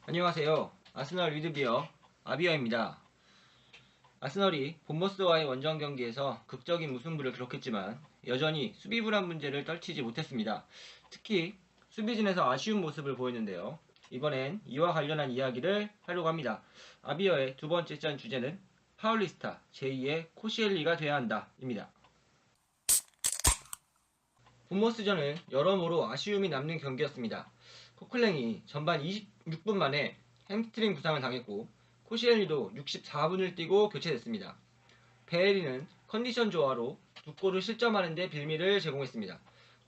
안녕하세요. 아스널 리드비어 아비어입니다. 아스널이 본머스와의 원정 경기에서 극적인 무승부를 기록했지만 여전히 수비 불안 문제를 떨치지 못했습니다. 특히 수비진에서 아쉬운 모습을 보였는데요. 이번엔 이와 관련한 이야기를 하려고 합니다. 아비어의 두 번째 짠 주제는 파울리스타 제2의 코시엘리가 돼야 한다입니다. 본머스전은 여러모로 아쉬움이 남는 경기였습니다. 코클랭이 전반 26분 만에 햄스트링 부상을 당했고 코시엘리도 64분을 뛰고 교체됐습니다. 베에리는 컨디션 조화로 두 골을 실점하는 데 빌미를 제공했습니다.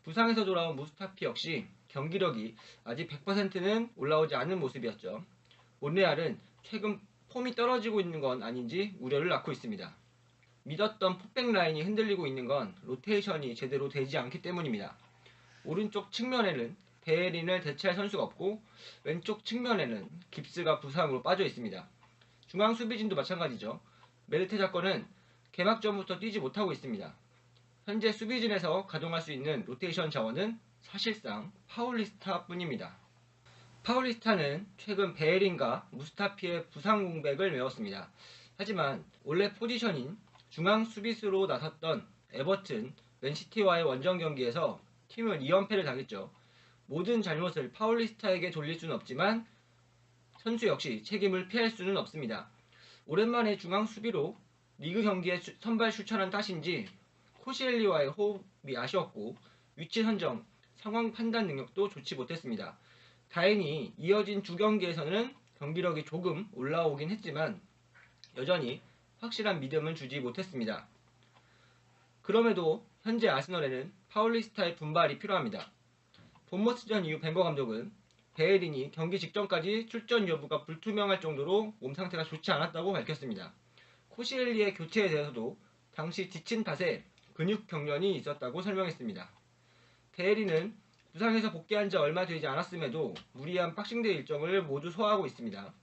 부상에서 돌아온 무스타피 역시 경기력이 아직 100%는 올라오지 않은 모습이었죠. 몬레알은 최근 폼이 떨어지고 있는 건 아닌지 우려를 낳고 있습니다. 믿었던 풋백 라인이 흔들리고 있는 건 로테이션이 제대로 되지 않기 때문입니다. 오른쪽 측면에는 베에린을 대체할 선수가 없고 왼쪽 측면에는 깁스가 부상으로 빠져 있습니다. 중앙 수비진도 마찬가지죠. 메르테자커는 개막전부터 뛰지 못하고 있습니다. 현재 수비진에서 가동할 수 있는 로테이션 자원은 사실상 파울리스타 뿐입니다. 파울리스타는 최근 베에린과 무스타피의 부상 공백을 메웠습니다. 하지만 원래 포지션인 중앙 수비수로 나섰던 에버튼, 맨시티와의 원정 경기에서 팀은 2연패를 당했죠. 모든 잘못을 파울리스타에게 돌릴 수는 없지만 선수 역시 책임을 피할 수는 없습니다. 오랜만에 중앙 수비로 리그 경기에 선발 출전한 탓인지 코시엘리와의 호흡이 아쉬웠고 위치 선정, 상황 판단 능력도 좋지 못했습니다. 다행히 이어진 두 경기에서는 경기력이 조금 올라오긴 했지만 여전히 확실한 믿음은 주지 못했습니다. 그럼에도 현재 아스널에는 파울리스타의 분발이 필요합니다. 본머스전 이후 벵거 감독은 베에린이 경기 직전까지 출전 여부가 불투명할 정도로 몸 상태가 좋지 않았다고 밝혔습니다. 코시엘리의 교체에 대해서도 당시 지친 탓에 근육 경련이 있었다고 설명했습니다. 베에린은 부상에서 복귀한 지 얼마 되지 않았음에도 무리한 박싱데이 일정을 모두 소화하고 있습니다.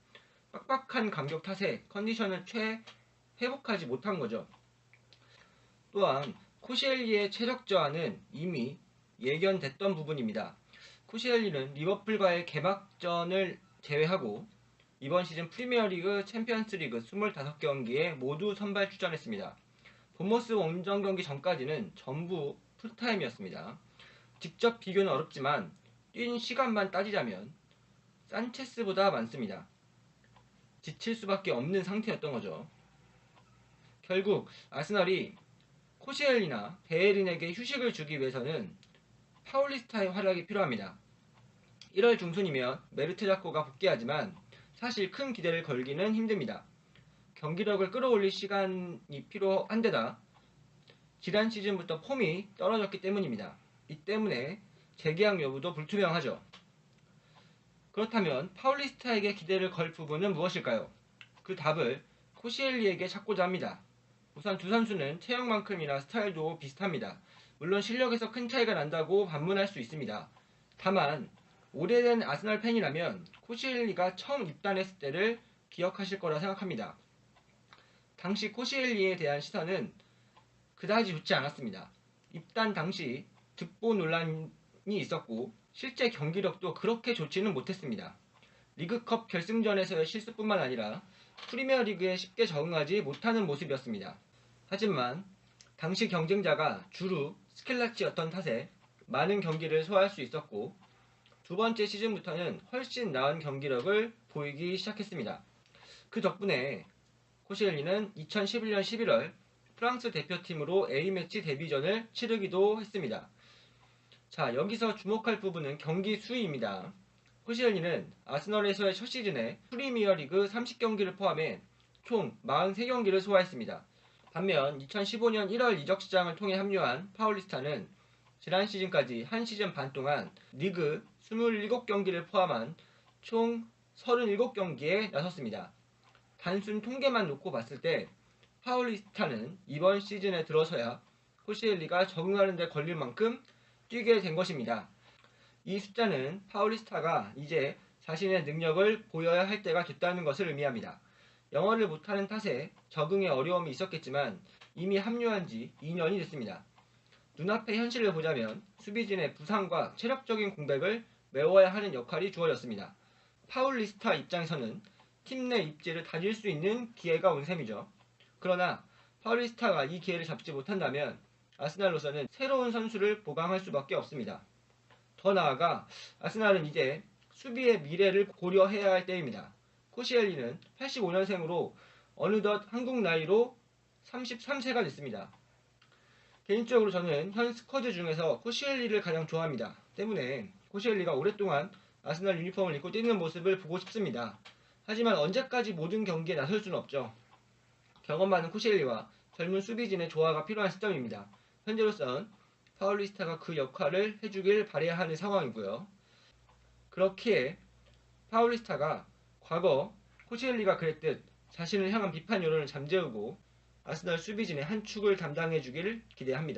빡빡한 감격 탓에 컨디션을 회복하지 못한 거죠. 또한 코시엘리의 체력 저하는 이미 예견됐던 부분입니다. 코시엘리는 리버풀과의 개막전을 제외하고 이번 시즌 프리미어리그, 챔피언스리그 25경기에 모두 선발 출전했습니다. 본머스 원정 경기 전까지는 전부 풀타임이었습니다. 직접 비교는 어렵지만 뛴 시간만 따지자면 산체스보다 많습니다. 지칠 수밖에 없는 상태였던 거죠. 결국 아스널이 코시엘리나 베에린에게 휴식을 주기 위해서는 파울리스타의 활약이 필요합니다. 1월 중순이면 메르테자코가 복귀하지만 사실 큰 기대를 걸기는 힘듭니다. 경기력을 끌어올릴 시간이 필요한 데다 지난 시즌부터 폼이 떨어졌기 때문입니다. 이 때문에 재계약 여부도 불투명하죠. 그렇다면 파울리스타에게 기대를 걸 부분은 무엇일까요? 그 답을 코시엘리에게 찾고자 합니다. 우선 두 선수는 체형만큼이나 스타일도 비슷합니다. 물론 실력에서 큰 차이가 난다고 반문할 수 있습니다. 다만 오래된 아스널 팬이라면 코시엘리가 처음 입단했을 때를 기억하실 거라 생각합니다. 당시 코시엘리에 대한 시선은 그다지 좋지 않았습니다. 입단 당시 득보 논란이 있었고 실제 경기력도 그렇게 좋지는 못했습니다. 리그컵 결승전에서의 실수뿐만 아니라 프리미어리그에 쉽게 적응하지 못하는 모습이었습니다. 하지만 당시 경쟁자가 주루 스켈라치였던 탓에 많은 경기를 소화할 수 있었고 두 번째 시즌부터는 훨씬 나은 경기력을 보이기 시작했습니다. 그 덕분에 코시엘리는 2011년 11월 프랑스 대표팀으로 A매치 데뷔전을 치르기도 했습니다. 자, 여기서 주목할 부분은 경기 수입니다. 코시엘리는 아스널에서의 첫 시즌에 프리미어리그 30경기를 포함해 총 43경기를 소화했습니다. 반면 2015년 1월 이적 시장을 통해 합류한 파울리스타는 지난 시즌까지 한 시즌 반 동안 리그 27경기를 포함한 총 37경기에 나섰습니다. 단순 통계만 놓고 봤을 때 파울리스타는 이번 시즌에 들어서야 코시엘리가 적응하는 데 걸릴 만큼 뛰게 된 것입니다. 이 숫자는 파울리스타가 이제 자신의 능력을 보여야 할 때가 됐다는 것을 의미합니다. 영어를 못하는 탓에 적응에 어려움이 있었겠지만 이미 합류한 지 2년이 됐습니다. 눈앞의 현실을 보자면 수비진의 부상과 체력적인 공백을 메워야 하는 역할이 주어졌습니다. 파울리스타 입장에서는 팀 내 입지를 다질 수 있는 기회가 온 셈이죠. 그러나 파울리스타가 이 기회를 잡지 못한다면 아스날로서는 새로운 선수를 보강할 수밖에 없습니다. 더 나아가 아스날은 이제 수비의 미래를 고려해야 할 때입니다. 코시엘리는 85년생으로 어느덧 한국 나이로 33세가 됐습니다. 개인적으로 저는 현 스쿼드 중에서 코시엘리를 가장 좋아합니다. 때문에 코시엘리가 오랫동안 아스날 유니폼을 입고 뛰는 모습을 보고 싶습니다. 하지만 언제까지 모든 경기에 나설 수는 없죠. 경험 많은 코시엘리와 젊은 수비진의 조화가 필요한 시점입니다. 현재로선 파울리스타가 그 역할을 해주길 바라야 하는 상황이고요. 그렇기에 파울리스타가 과거 코시엘리가 그랬듯 자신을 향한 비판 여론을 잠재우고 아스날 수비진의 한 축을 담당해주길 기대합니다.